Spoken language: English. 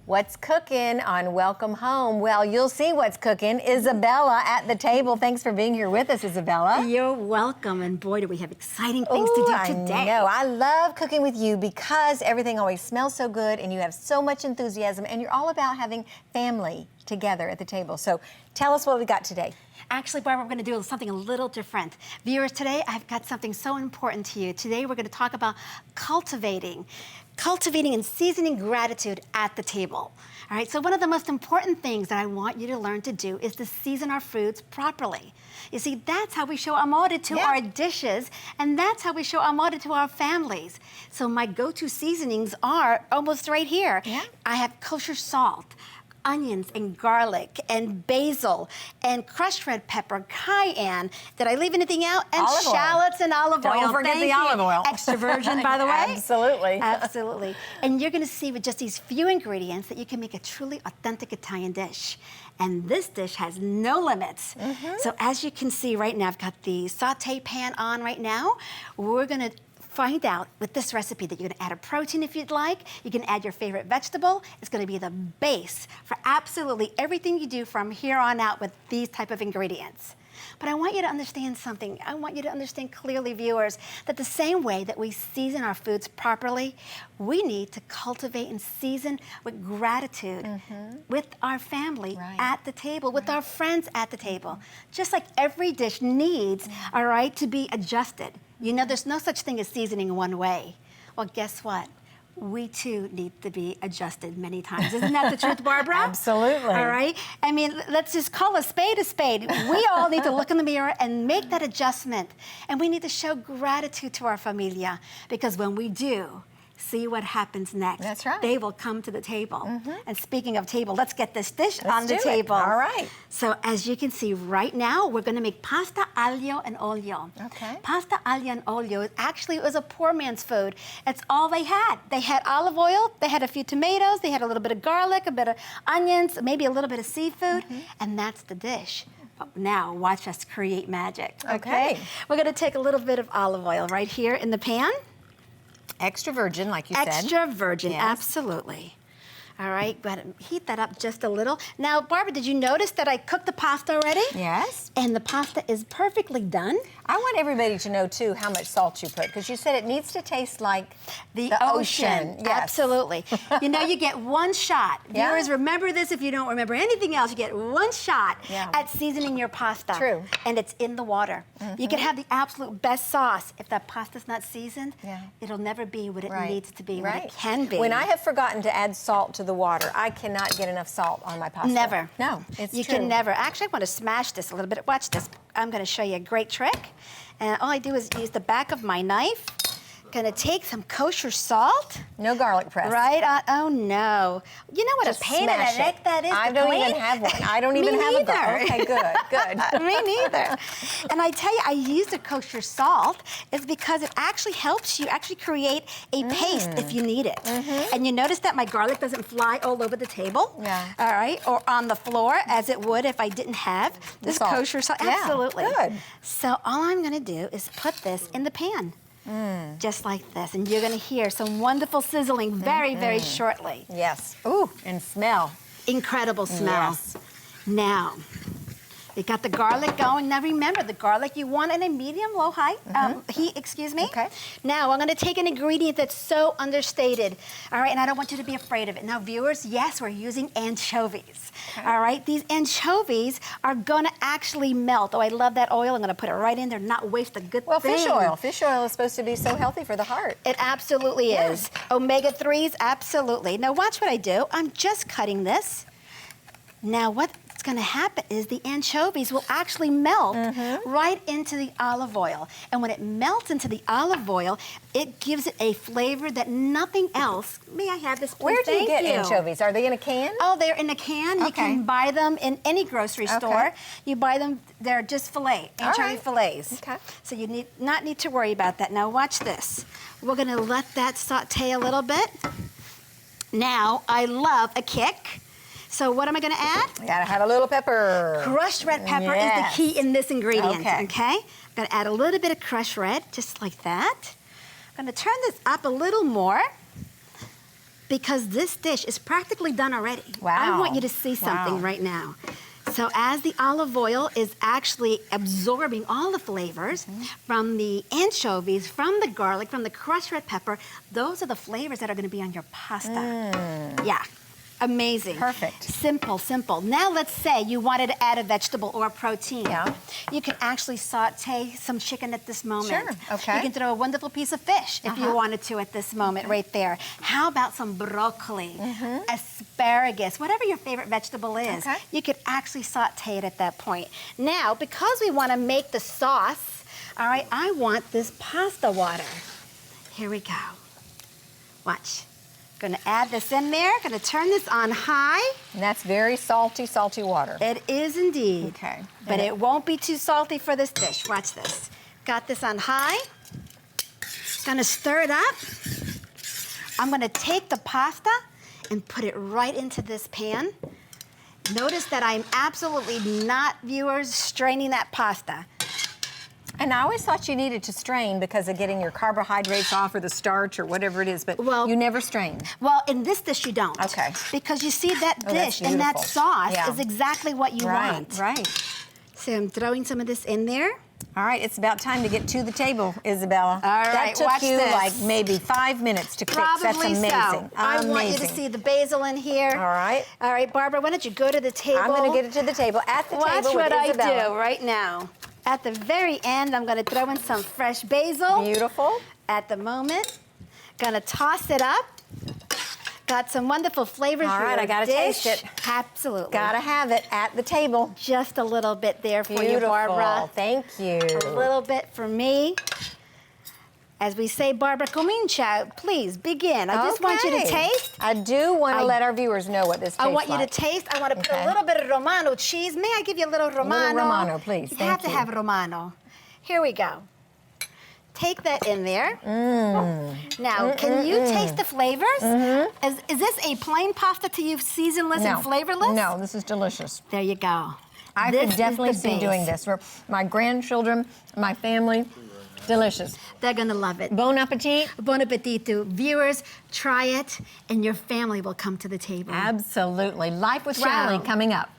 What's cooking on Welcome Home? Well, you'll see what's cooking. Isabella at the table. Thanks for being here with us, Isabella. You're welcome, and boy, do we have exciting things to do today. I know. I love cooking with you because everything always smells so good and you have so much enthusiasm and you're all about having family together at the table. So tell us what we got today. Actually, Barbara, we're going to do something a little different. Viewers, today I've got something so important to you. Today we're going to talk about cultivating and seasoning gratitude at the table. All right, so one of the most important things that I want you to learn to do is to season our foods properly. You see, that's how we show amore to our dishes, and that's how we show amore to our families. So my go-to seasonings are almost right here. Yeah. I have kosher salt, onions and garlic and basil and crushed red pepper, cayenne. Did I leave anything out? And olive shallots and olive oil. Don't forget the olive oil. Extra virgin, by the way. Absolutely. Absolutely. And you're gonna see with just these few ingredients that you can make a truly authentic Italian dish. And this dish has no limits. So as you can see right now, I've got the saute pan on right now. We're gonna find out with this recipe that you're gonna add a protein if you'd like. You can add your favorite vegetable. It's gonna be the base for absolutely everything you do from here on out with these type of ingredients. But I want you to understand something. I want you to understand clearly, viewers, that the same way that we season our foods properly, we need to cultivate and season with gratitude with our family at the table, with our friends at the table. Just like every dish needs, all right, to be adjusted. You know, there's no such thing as seasoning one way. Well, guess what? We too need to be adjusted many times. Isn't that the truth, Barbara? Absolutely. All right? I mean, let's just call a spade a spade. We all need to look in the mirror and make that adjustment. And we need to show gratitude to our familia, because when we do, see what happens next. That's right. They will come to the table. And speaking of table, let's get this dish on the table. All right. So as you can see right now, we're gonna make pasta aglio and olio. Okay. Pasta aglio and olio, actually it was a poor man's food. It's all they had. They had olive oil, they had a few tomatoes, they had a little bit of garlic, a bit of onions, maybe a little bit of seafood, and that's the dish. But now watch us create magic, okay? We're gonna take a little bit of olive oil right here in the pan. Extra virgin, like you said. Extra virgin, Yes. Absolutely. All right, go ahead and heat that up just a little. Now, Barbara, did you notice that I cooked the pasta already? Yes. And the pasta is perfectly done. I want everybody to know, too, how much salt you put, because you said it needs to taste like The ocean. Yes. Absolutely. You know, you get one shot. Yeah. Viewers, remember this. If you don't remember anything else, you get one shot at seasoning your pasta. True. And it's in the water. You can have the absolute best sauce. If that pasta's not seasoned, it'll never be what it needs to be, what it can be. When I have forgotten to add salt to the water, I cannot get enough salt on my pasta. Never. No, it's You true. can never. Actually, I want to smash this a little bit. Watch this. I'm going to show you a great trick. And all I do is use the back of my knife. Gonna take some kosher salt. No garlic press. Right on. Oh no. You know what Just a pain in the smash neck it. that is I to don't clean? even have one. I don't even have a garlic. Okay, good. Me neither. And I tell you, I use the kosher salt is because it actually helps you actually create a paste if you need it. And you notice that my garlic doesn't fly all over the table. Yeah. All right, or on the floor as it would if I didn't have this salt. kosher salt. Yeah, Absolutely. good. So all I'm gonna do is put this in the pan. Just like this, and you're gonna hear some wonderful sizzling very, very shortly. Yes. Ooh, and smell. Incredible smell. Yes. Now, we got the garlic going. Now remember, the garlic you want in a medium, low heat, excuse me. Okay. Now, I'm gonna take an ingredient that's so understated, all right, and I don't want you to be afraid of it. Now, viewers, yes, we're using anchovies, all right? These anchovies are gonna actually melt. Oh, I love that oil. I'm gonna put it right in there, not waste a good Well, thing. fish oil. Fish oil is supposed to be so healthy for the heart. It absolutely is. Omega-3s, absolutely. Now watch what I do. I'm just cutting this. Now what's gonna happen is the anchovies will actually melt right into the olive oil. And when it melts into the olive oil, it gives it a flavor that nothing else. May I have this, please? Where do you Thank get anchovies? Are they in a can? Oh, they're in a can. You can buy them in any grocery store. You buy them, they're just anchovy fillets. Okay. So you need not need to worry about that. Now watch this. We're gonna let that saute a little bit. Now, I love a kick. So what am I gonna add? You gotta have a little pepper. Crushed red pepper is the key in this ingredient, okay? I'm gonna add a little bit of crushed red, just like that. I'm gonna turn this up a little more. because this dish is practically done already. Wow. I want you to see something right now. So as the olive oil is actually absorbing all the flavors from the anchovies, from the garlic, from the crushed red pepper, those are the flavors that are going to be on your pasta. Yeah. Amazing. Perfect. Simple, simple. Now let's say you wanted to add a vegetable or a protein. Yeah. You can actually saute some chicken at this moment. Sure, okay. You can throw a wonderful piece of fish if you wanted to at this moment right there. How about some broccoli, asparagus, whatever your favorite vegetable is. Okay. You could actually saute it at that point. Now, because we want to make the sauce, all right, I want this pasta water. Here we go. Watch. Gonna add this in there, gonna turn this on high. And that's very salty, salty water. It is indeed. Okay. But it won't be too salty for this dish. Watch this. Got this on high. Gonna stir it up. I'm gonna take the pasta and put it right into this pan. Notice that I'm absolutely not, viewers, straining that pasta. And I always thought you needed to strain because of getting your carbohydrates off or the starch or whatever it is, but you never strain. Well, in this dish you don't. Okay. Because you see that that's dish and that beautiful. sauce is exactly what you want. Right. So I'm throwing some of this in there. All right, it's about time to get to the table, Isabella. All right, that took watch you this. like maybe 5 minutes to fix. Probably That's amazing. so. I want you to Amazing. see the basil in here. All right. All right, Barbara, why don't you go to the table? I'm going to get it to the table. At the Watch table with what Isabella. I do right now. At the very end, I'm going to throw in some fresh basil. Beautiful. At the moment, gonna toss it up. Got some wonderful flavors All for right, your I gotta dish. taste it. Absolutely. Gotta have it at the table. Just a little bit there for Beautiful. you, Barbara. Thank you. A little bit for me. As we say, Barbara, comincia, please begin. I just want you to Okay. taste. I do want to let our viewers know what this tastes I want you like. to taste. I want to put Okay. a little bit of Romano cheese. May I give you a little Romano? Romano, please. You Thank have to you. have Romano. Here we go. Take that in there. Now, can you taste the flavors? Is this a plain pasta to you, seasonless and flavorless? No, this is delicious. There you go. I This could is definitely the see base. doing this for my grandchildren, my family. Delicious. They're gonna love it. Bon appetit. Bon appetito. Viewers, try it, and your family will come to the table. Absolutely. Life with Wow. Shally coming up.